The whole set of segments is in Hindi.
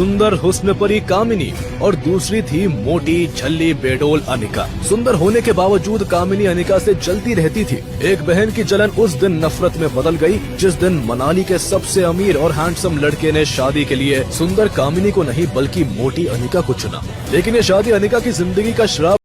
सुंदर हुस्न परी कामिनी और दूसरी थी मोटी झल्ली बेडोल अनिका। सुंदर होने के बावजूद कामिनी अनिका से जलती रहती थी। एक बहन की जलन उस दिन नफरत में बदल गई जिस दिन मनाली के सबसे अमीर और हैंडसम लड़के ने शादी के लिए सुंदर कामिनी को नहीं बल्कि मोटी अनिका को चुना। लेकिन ये शादी अनिका की जिंदगी का श्राप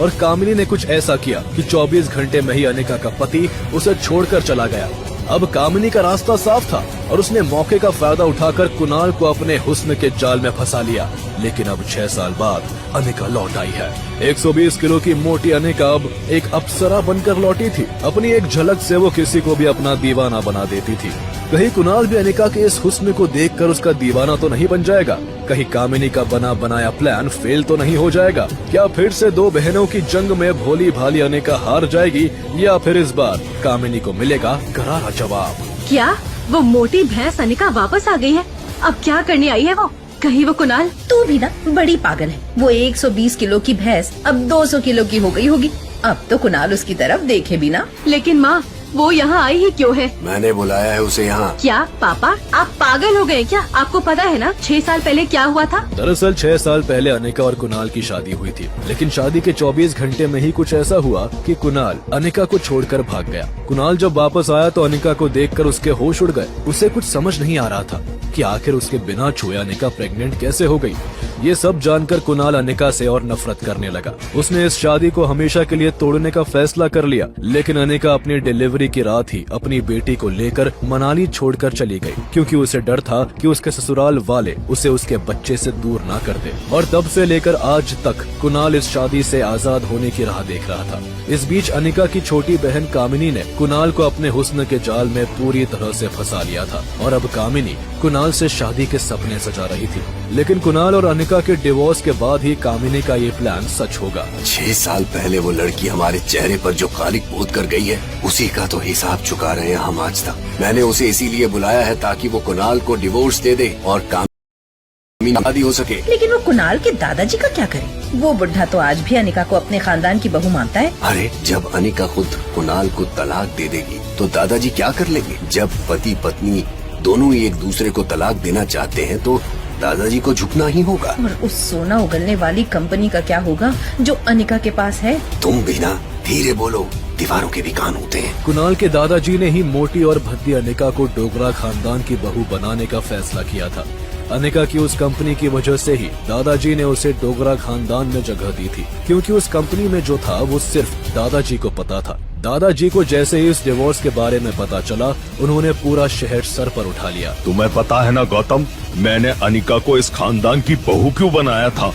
और कामिनी ने कुछ ऐसा किया कि 24 घंटे में ही अनिका का पति उसे छोड़कर चला गया। अब कामिनी का रास्ता साफ था और उसने मौके का फायदा उठाकर कुणाल को अपने हुस्न के जाल में फंसा लिया। लेकिन अब 6 साल बाद अनिका लौट आई है। 120 किलो की मोटी अनिका अब एक अप्सरा बनकर लौटी थी। अपनी एक झलक से वो किसी को भी अपना दीवाना बना देती थी। कहीं कुणाल भी अनिका के इस हुस्न को देखकर उसका दीवाना तो नहीं बन जाएगा? कहीं कामिनी का बना बनाया प्लान फेल तो नहीं हो जाएगा? क्या फिर से दो बहनों की जंग में भोली भाली अनिका हार जाएगी या फिर इस बार कामिनी को मिलेगा करारा जवाब? क्या वो मोटी भैंस अनिका वापस आ गई है? अब क्या करने आई है वो? कहीं वो कुणाल? तू भी ना बड़ी पागल है। वो 120 किलो की भैंस अब 200 किलो की हो गई होगी। अब तो कुणाल उसकी तरफ देखे भी ना। लेकिन माँ, वो यहाँ आई ही क्यों है? मैंने बुलाया है उसे यहाँ। क्या पापा, आप पागल हो गए क्या? आपको पता है ना 6 साल पहले क्या हुआ था? दरअसल 6 साल पहले अनिका और कुणाल की शादी हुई थी। लेकिन शादी के 24 घंटे में ही कुछ ऐसा हुआ कि कुणाल अनिका को छोड़कर भाग गया। कुणाल जब वापस आया तो अनिका को देखकर उसके होश उड़ गए। उसे कुछ समझ नहीं आ रहा था कि आखिर उसके बिना छुए अनिका प्रेग्नेंट कैसे हो गई। ये सब जानकर कुणाल अनिका से और नफरत करने लगा। उसने इस शादी को हमेशा के लिए तोड़ने का फैसला कर लिया। लेकिन अनिका अपनी डिलीवरी की रात ही अपनी बेटी को लेकर मनाली छोड़कर चली गई, क्योंकि उसे डर था कि उसके ससुराल वाले उसे उसके बच्चे से दूर ना कर दे। और तब से लेकर आज तक कुणाल इस शादी से आजाद होने की राह देख रहा था। इस बीच अनिका की छोटी बहन कामिनी ने कुणाल को अपने हुस्न के जाल में पूरी तरह से फंसा लिया था और अब कामिनी कुणाल से शादी के सपने सजा रही थी। लेकिन कुणाल और अनिका के डिवोर्स के बाद ही कामिनी का ये प्लान सच होगा। 6 साल पहले वो लड़की हमारे चेहरे पर जो कालिक पोत कर गई है, उसी का तो हिसाब चुका रहे हैं हम आज तक। मैंने उसे इसीलिए बुलाया है ताकि वो कुणाल को डिवोर्स दे दे और कामिनी शादी हो सके। लेकिन वो कुणाल के दादाजी का क्या करे? वो बुढ़ा तो आज भी अनिका को अपने खानदान की बहू मानता है। अरे जब अनिका खुद कुणाल को तलाक दे देगी तो दादाजी क्या कर लेंगे? जब पति पत्नी दोनों ही एक दूसरे को तलाक देना चाहते हैं तो दादाजी को झुकना ही होगा। और उस सोना उगलने वाली कंपनी का क्या होगा जो अनिका के पास है? तुम भी ना धीरे बोलो, दीवारों के भी कान होते हैं। कुणाल के दादाजी ने ही मोटी और भद्दी अनिका को डोगरा खानदान की बहू बनाने का फैसला किया था। अनिका की उस कंपनी की वजह से ही दादाजी ने उसे डोगरा खानदान में जगह दी थी, क्योंकि उस कंपनी में जो था वो सिर्फ दादाजी को पता था। दादाजी को जैसे ही इस डिवोर्स के बारे में पता चला, उन्होंने पूरा शहर सर पर उठा लिया। तुम्हें पता है ना गौतम, मैंने अनिका को इस खानदान की बहू क्यों बनाया था?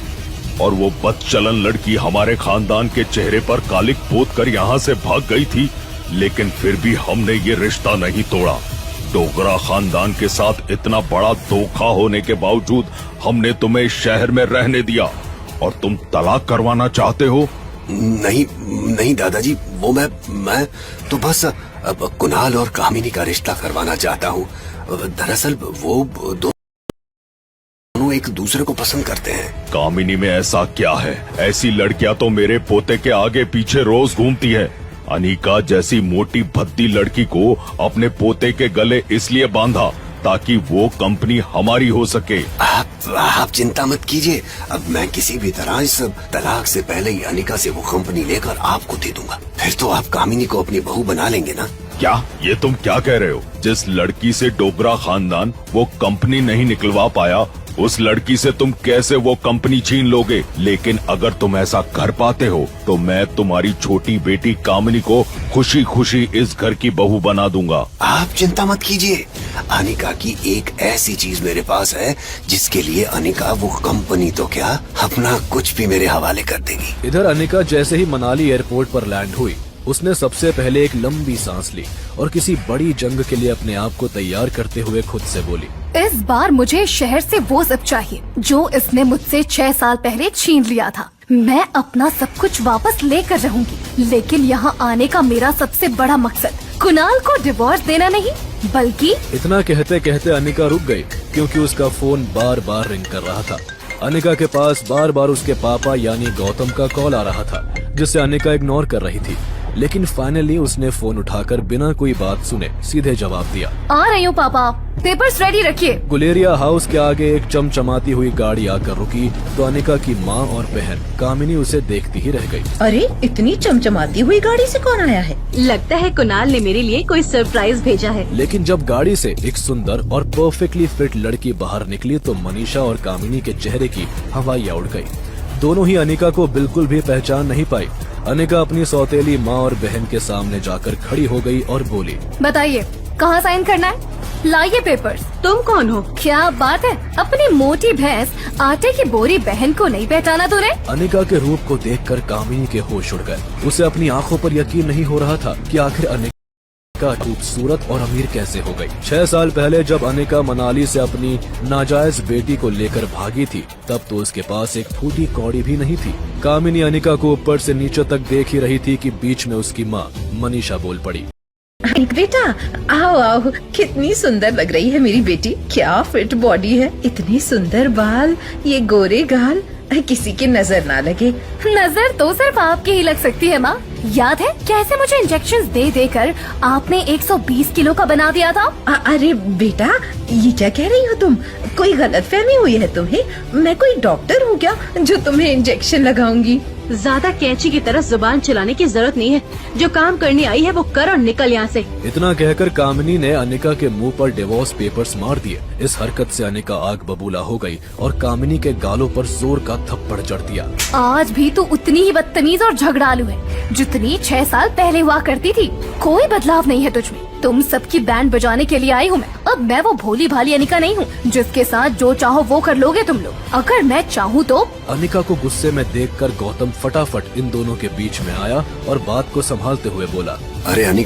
और वो बदचलन लड़की हमारे खानदान के चेहरे पर कालिक पोत कर यहाँ से भाग गई थी, लेकिन फिर भी हमने ये रिश्ता नहीं तोड़ा। डोगरा खानदान के साथ इतना बड़ा धोखा होने के बावजूद हमने तुम्हें इस शहर में रहने दिया और तुम तलाक करवाना चाहते हो? नहीं दादाजी, वो मैं तो बस अब कुणाल और कामिनी का रिश्ता करवाना चाहता हूँ। दरअसल वो दोनों एक दूसरे को पसंद करते हैं। कामिनी में ऐसा क्या है? ऐसी लड़कियां तो मेरे पोते के आगे पीछे रोज घूमती है। अनिका जैसी मोटी भद्दी लड़की को अपने पोते के गले इसलिए बांधा ताकि वो कंपनी हमारी हो सके। आप चिंता मत कीजिए, अब मैं किसी भी तरह इस तलाक से पहले ही अनिका से वो कंपनी लेकर आपको दे दूंगा। फिर तो आप कामिनी को अपनी बहू बना लेंगे ना। क्या ये तुम क्या कह रहे हो? जिस लड़की से डोगरा खानदान वो कंपनी नहीं निकलवा पाया, उस लड़की से तुम कैसे वो कंपनी छीन लोगे? लेकिन अगर तुम ऐसा कर पाते हो तो मैं तुम्हारी छोटी बेटी कामिनी को खुशी खुशी इस घर की बहू बना दूंगा। आप चिंता मत कीजिए, अनिका की एक ऐसी चीज मेरे पास है जिसके लिए अनिका वो कंपनी तो क्या अपना कुछ भी मेरे हवाले कर देगी। इधर अनिका जैसे ही मनाली एयरपोर्ट पर लैंड हुई, उसने सबसे पहले एक लंबी सांस ली और किसी बड़ी जंग के लिए अपने आप को तैयार करते हुए खुद से बोली, इस बार मुझे शहर से वो सब चाहिए जो इसने मुझसे 6 साल पहले छीन लिया था। मैं अपना सब कुछ वापस लेकर रहूंगी, लेकिन यहाँ आने का मेरा सबसे बड़ा मकसद कुणाल को डिवोर्स देना नहीं, बल्कि। इतना कहते कहते अनिका रुक गई, क्योंकि उसका फोन बार बार रिंग कर रहा था। अनिका के पास बार बार उसके पापा यानी गौतम का कॉल आ रहा था, जिसे अनिका इग्नोर कर रही थी। लेकिन फाइनली उसने फोन उठाकर बिना कोई बात सुने सीधे जवाब दिया। आ रही हूँ पापा, पेपर्स रेडी रखिए। गुलेरिया हाउस के आगे एक चमचमाती हुई गाड़ी आकर रुकी तो अनिका की माँ और बहन कामिनी उसे देखती ही रह गई। अरे इतनी चमचमाती हुई गाड़ी से कौन आया है? लगता है कुणाल ने मेरे लिए कोई सरप्राइज भेजा है। लेकिन जब गाड़ी से एक सुंदर और परफेक्टली फिट लड़की बाहर निकली तो मनीषा और कामिनी के चेहरे की हवाइयाँ उड़ गई। दोनों ही अनिका को बिल्कुल भी पहचान नहीं पाई। अनिका अपनी सौतेली माँ और बहन के सामने जाकर खड़ी हो गई और बोली, बताइए कहाँ साइन करना है? लाइए पेपर्स। तुम कौन हो? क्या बात है, अपनी मोटी भैंस आटे की बोरी बहन को नहीं पहचाना तूने? अनिका के रूप को देखकर कामिनी के होश उड़ गए। उसे अपनी आंखों पर यकीन नहीं हो रहा था कि आखिर अनिका खूबसूरत और अमीर कैसे हो गई। 6 साल पहले जब अनिका मनाली से अपनी नाजायज बेटी को लेकर भागी थी तब तो उसके पास एक फूटी कौड़ी भी नहीं थी। कामिनी अनिका को ऊपर से नीचे तक देख ही रही थी कि बीच में उसकी माँ मनीषा बोल पड़ी। बेटा आओ आओ, कितनी सुंदर लग रही है मेरी बेटी। क्या फिट बॉडी है, इतने सुंदर बाल, ये गोरे गाल, किसी की नजर ना लगे। नजर तो सिर्फ आपकी ही लग सकती है माँ। याद है कैसे मुझे इंजेक्शंस दे देकर आपने 120 किलो का बना दिया था? अरे बेटा ये क्या कह रही हो तुम? कोई गलतफहमी हुई है तुम्हें? मैं कोई डॉक्टर हूँ क्या जो तुम्हें इंजेक्शन लगाऊंगी? ज्यादा कैंची की तरह जुबान चलाने की जरूरत नहीं है। जो काम करने आई है वो कर और निकल यहाँ से। इतना कहकर कामिनी ने अनिका के मुंह पर डिवोर्स पेपर्स मार दिए। इस हरकत से अनिका आग बबूला हो गई और कामिनी के गालों पर जोर का थप्पड़ जड़ दिया। आज भी तू उतनी ही बदतमीज और झगड़ालू है जितनी 6 साल पहले हुआ करती थी। कोई बदलाव नहीं है तुझमें। तुम सबकी बैंड बजाने के लिए आई हूँ मैं। अब मैं वो भोली भाली अनिका नहीं हूँ जिसके साथ जो चाहो वो कर लोगे तुम लोग। अगर मैं चाहूँ तो। अनिका को गुस्से में देखकर गौतम फटाफट इन दोनों के बीच में आया और बात को संभालते हुए बोला, अरे अनिका